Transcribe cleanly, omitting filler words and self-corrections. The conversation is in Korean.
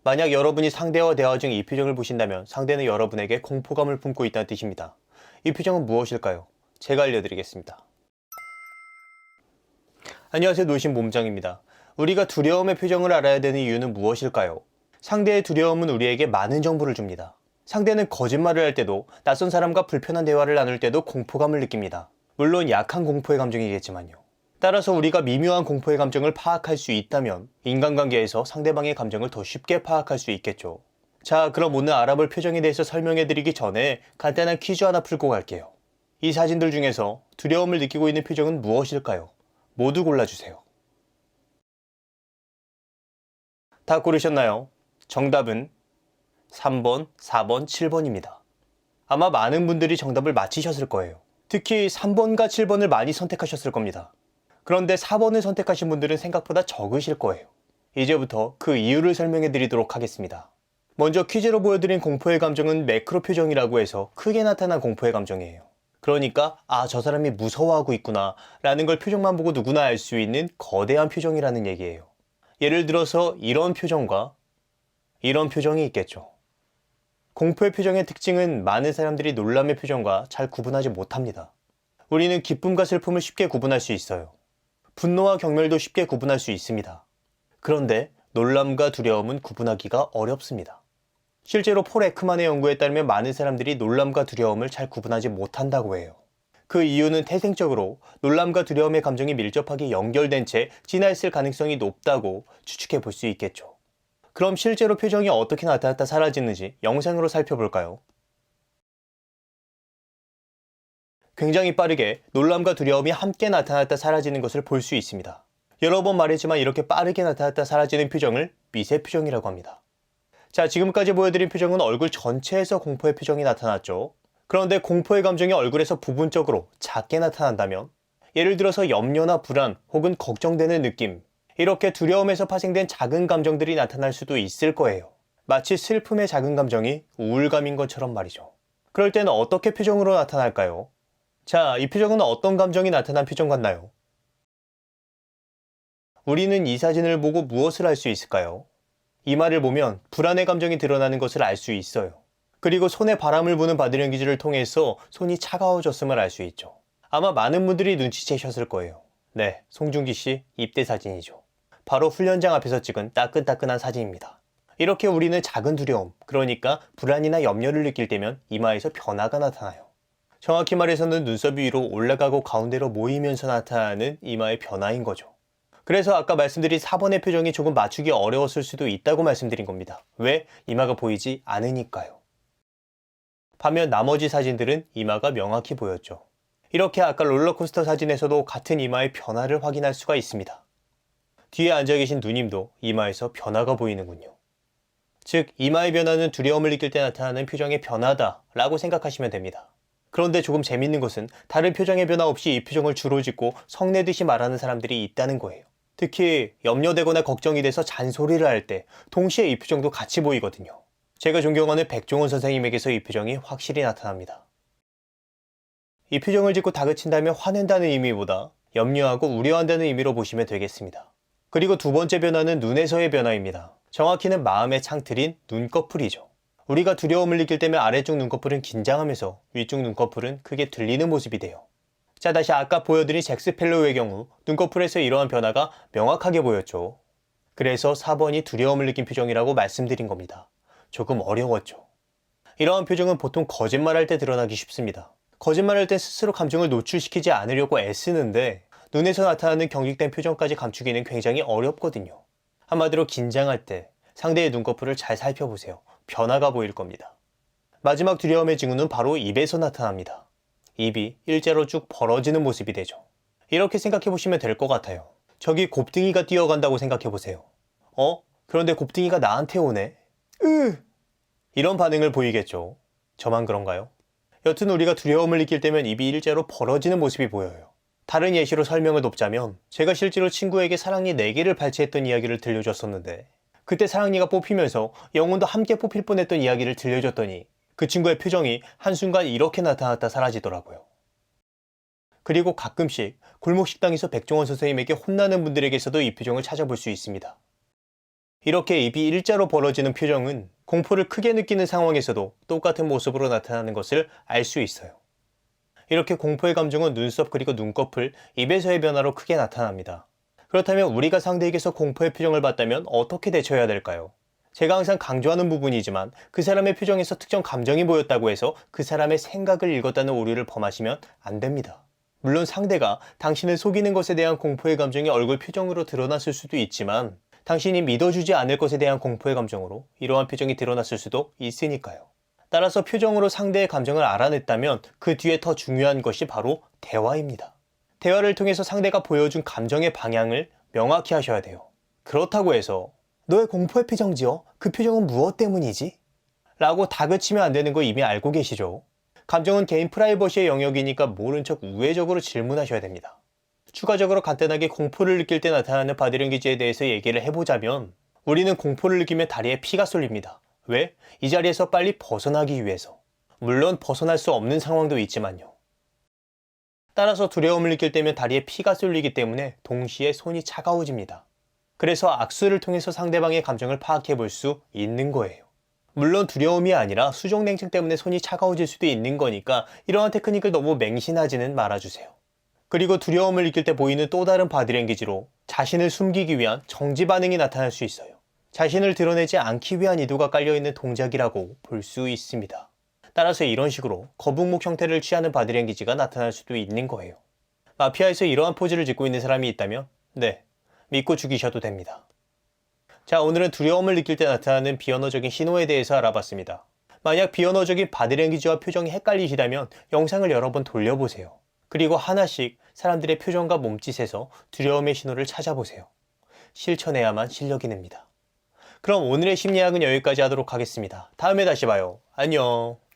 만약 여러분이 상대와 대화 중 이 표정을 보신다면 상대는 여러분에게 공포감을 품고 있다는 뜻입니다. 이 표정은 무엇일까요? 제가 알려드리겠습니다. 안녕하세요, 노신 몸짱입니다. 우리가 두려움의 표정을 알아야 되는 이유는 무엇일까요? 상대의 두려움은 우리에게 많은 정보를 줍니다. 상대는 거짓말을 할 때도, 낯선 사람과 불편한 대화를 나눌 때도 공포감을 느낍니다. 물론 약한 공포의 감정이겠지만요. 따라서 우리가 미묘한 공포의 감정을 파악할 수 있다면 인간관계에서 상대방의 감정을 더 쉽게 파악할 수 있겠죠. 자, 그럼 오늘 알아볼 표정에 대해서 설명해드리기 전에 간단한 퀴즈 하나 풀고 갈게요. 이 사진들 중에서 두려움을 느끼고 있는 표정은 무엇일까요? 모두 골라주세요. 다 고르셨나요? 정답은 3번, 4번, 7번입니다. 아마 많은 분들이 정답을 맞히셨을 거예요. 특히 3번과 7번을 많이 선택하셨을 겁니다. 그런데 4번을 선택하신 분들은 생각보다 적으실 거예요. 이제부터 그 이유를 설명해 드리도록 하겠습니다. 먼저 퀴즈로 보여드린 공포의 감정은 매크로 표정이라고 해서 크게 나타난 공포의 감정이에요. 그러니까 저 사람이 무서워하고 있구나 라는 걸 표정만 보고 누구나 알 수 있는 거대한 표정이라는 얘기예요. 예를 들어서 이런 표정과 이런 표정이 있겠죠. 공포의 표정의 특징은 많은 사람들이 놀람의 표정과 잘 구분하지 못합니다. 우리는 기쁨과 슬픔을 쉽게 구분할 수 있어요. 분노와 경멸도 쉽게 구분할 수 있습니다. 그런데 놀람과 두려움은 구분하기가 어렵습니다. 실제로 폴 에크만의 연구에 따르면 많은 사람들이 놀람과 두려움을 잘 구분하지 못한다고 해요. 그 이유는 태생적으로 놀람과 두려움의 감정이 밀접하게 연결된 채 진화했을 가능성이 높다고 추측해 볼 수 있겠죠. 그럼 실제로 표정이 어떻게 나타났다 사라지는지 영상으로 살펴볼까요? 굉장히 빠르게 놀람과 두려움이 함께 나타났다 사라지는 것을 볼 수 있습니다. 여러 번 말했지만 이렇게 빠르게 나타났다 사라지는 표정을 미세 표정이라고 합니다. 자, 지금까지 보여드린 표정은 얼굴 전체에서 공포의 표정이 나타났죠. 그런데 공포의 감정이 얼굴에서 부분적으로 작게 나타난다면, 예를 들어서 염려나 불안 혹은 걱정되는 느낌, 이렇게 두려움에서 파생된 작은 감정들이 나타날 수도 있을 거예요. 마치 슬픔의 작은 감정이 우울감인 것처럼 말이죠. 그럴 때는 어떻게 표정으로 나타날까요? 자, 이 표정은 어떤 감정이 나타난 표정 같나요? 우리는 이 사진을 보고 무엇을 알 수 있을까요? 이마를 보면 불안의 감정이 드러나는 것을 알 수 있어요. 그리고 손에 바람을 부는 바디랭귀지를 통해서 손이 차가워졌음을 알 수 있죠. 아마 많은 분들이 눈치채셨을 거예요. 네, 송중기 씨 입대 사진이죠. 바로 훈련장 앞에서 찍은 따끈따끈한 사진입니다. 이렇게 우리는 작은 두려움, 그러니까 불안이나 염려를 느낄 때면 이마에서 변화가 나타나요. 정확히 말해서는 눈썹이 위로 올라가고 가운데로 모이면서 나타나는 이마의 변화인 거죠. 그래서 아까 말씀드린 4번의 표정이 조금 맞추기 어려웠을 수도 있다고 말씀드린 겁니다. 왜? 이마가 보이지 않으니까요. 반면 나머지 사진들은 이마가 명확히 보였죠. 이렇게 아까 롤러코스터 사진에서도 같은 이마의 변화를 확인할 수가 있습니다. 뒤에 앉아 계신 누님도 이마에서 변화가 보이는군요. 즉, 이마의 변화는 두려움을 느낄 때 나타나는 표정의 변화다 라고 생각하시면 됩니다. 그런데 조금 재밌는 것은 다른 표정의 변화 없이 이 표정을 주로 짓고 성내듯이 말하는 사람들이 있다는 거예요. 특히 염려되거나 걱정이 돼서 잔소리를 할 때 동시에 이 표정도 같이 보이거든요. 제가 존경하는 백종원 선생님에게서 이 표정이 확실히 나타납니다. 이 표정을 짓고 다그친다면 화낸다는 의미보다 염려하고 우려한다는 의미로 보시면 되겠습니다. 그리고 두 번째 변화는 눈에서의 변화입니다. 정확히는 마음의 창틀인 눈꺼풀이죠. 우리가 두려움을 느낄 때면 아래쪽 눈꺼풀은 긴장하면서 위쪽 눈꺼풀은 크게 들리는 모습이 돼요. 자, 다시 아까 보여드린 잭스 펠로우의 경우 눈꺼풀에서 이러한 변화가 명확하게 보였죠. 그래서 4번이 두려움을 느낀 표정이라고 말씀드린 겁니다. 조금 어려웠죠. 이러한 표정은 보통 거짓말할 때 드러나기 쉽습니다. 거짓말할 때 스스로 감정을 노출시키지 않으려고 애쓰는데 눈에서 나타나는 경직된 표정까지 감추기는 굉장히 어렵거든요. 한마디로 긴장할 때 상대의 눈꺼풀을 잘 살펴보세요. 변화가 보일 겁니다. 마지막 두려움의 징후는 바로 입에서 나타납니다. 입이 일자로 쭉 벌어지는 모습이 되죠. 이렇게 생각해 보시면 될 것 같아요. 저기 곱등이가 뛰어간다고 생각해 보세요. 그런데 곱등이가 나한테 오네? 이런 반응을 보이겠죠. 저만 그런가요? 여튼 우리가 두려움을 느낄 때면 입이 일자로 벌어지는 모습이 보여요. 다른 예시로 설명을 돕자면 제가 실제로 친구에게 사랑니 4개를 발치했던 이야기를 들려줬었는데 그때 사랑니가 뽑히면서 영혼도 함께 뽑힐 뻔했던 이야기를 들려줬더니 그 친구의 표정이 한순간 이렇게 나타났다 사라지더라고요. 그리고 가끔씩 골목 식당에서 백종원 선생님에게 혼나는 분들에게서도 이 표정을 찾아볼 수 있습니다. 이렇게 입이 일자로 벌어지는 표정은 공포를 크게 느끼는 상황에서도 똑같은 모습으로 나타나는 것을 알 수 있어요. 이렇게 공포의 감정은 눈썹 그리고 눈꺼풀, 입에서의 변화로 크게 나타납니다. 그렇다면 우리가 상대에게서 공포의 표정을 봤다면 어떻게 대처해야 될까요? 제가 항상 강조하는 부분이지만 그 사람의 표정에서 특정 감정이 보였다고 해서 그 사람의 생각을 읽었다는 오류를 범하시면 안 됩니다. 물론 상대가 당신을 속이는 것에 대한 공포의 감정이 얼굴 표정으로 드러났을 수도 있지만 당신이 믿어주지 않을 것에 대한 공포의 감정으로 이러한 표정이 드러났을 수도 있으니까요. 따라서 표정으로 상대의 감정을 알아냈다면 그 뒤에 더 중요한 것이 바로 대화입니다. 대화를 통해서 상대가 보여준 감정의 방향을 명확히 하셔야 돼요. 그렇다고 해서 너의 공포의 표정 지어? 그 표정은 무엇 때문이지? 라고 다그치면 안 되는 거 이미 알고 계시죠? 감정은 개인 프라이버시의 영역이니까 모른 척 우회적으로 질문하셔야 됩니다. 추가적으로 간단하게 공포를 느낄 때 나타나는 바디랭귀지에 대해서 얘기를 해보자면 우리는 공포를 느끼면 다리에 피가 쏠립니다. 왜? 이 자리에서 빨리 벗어나기 위해서. 물론 벗어날 수 없는 상황도 있지만요. 따라서 두려움을 느낄 때면 다리에 피가 쏠리기 때문에 동시에 손이 차가워집니다. 그래서 악수를 통해서 상대방의 감정을 파악해 볼 수 있는 거예요. 물론 두려움이 아니라 수족냉증 때문에 손이 차가워질 수도 있는 거니까 이러한 테크닉을 너무 맹신하지는 말아주세요. 그리고 두려움을 느낄 때 보이는 또 다른 바디랭귀지로 자신을 숨기기 위한 정지 반응이 나타날 수 있어요. 자신을 드러내지 않기 위한 의도가 깔려있는 동작이라고 볼 수 있습니다. 따라서 이런 식으로 거북목 형태를 취하는 바디랭귀지가 나타날 수도 있는 거예요. 마피아에서 이러한 포즈를 짓고 있는 사람이 있다면 네, 믿고 죽이셔도 됩니다. 자, 오늘은 두려움을 느낄 때 나타나는 비언어적인 신호에 대해서 알아봤습니다. 만약 비언어적인 바디랭귀지와 표정이 헷갈리시다면 영상을 여러 번 돌려보세요. 그리고 하나씩 사람들의 표정과 몸짓에서 두려움의 신호를 찾아보세요. 실천해야만 실력이 냅니다. 그럼 오늘의 심리학은 여기까지 하도록 하겠습니다. 다음에 다시 봐요. 안녕.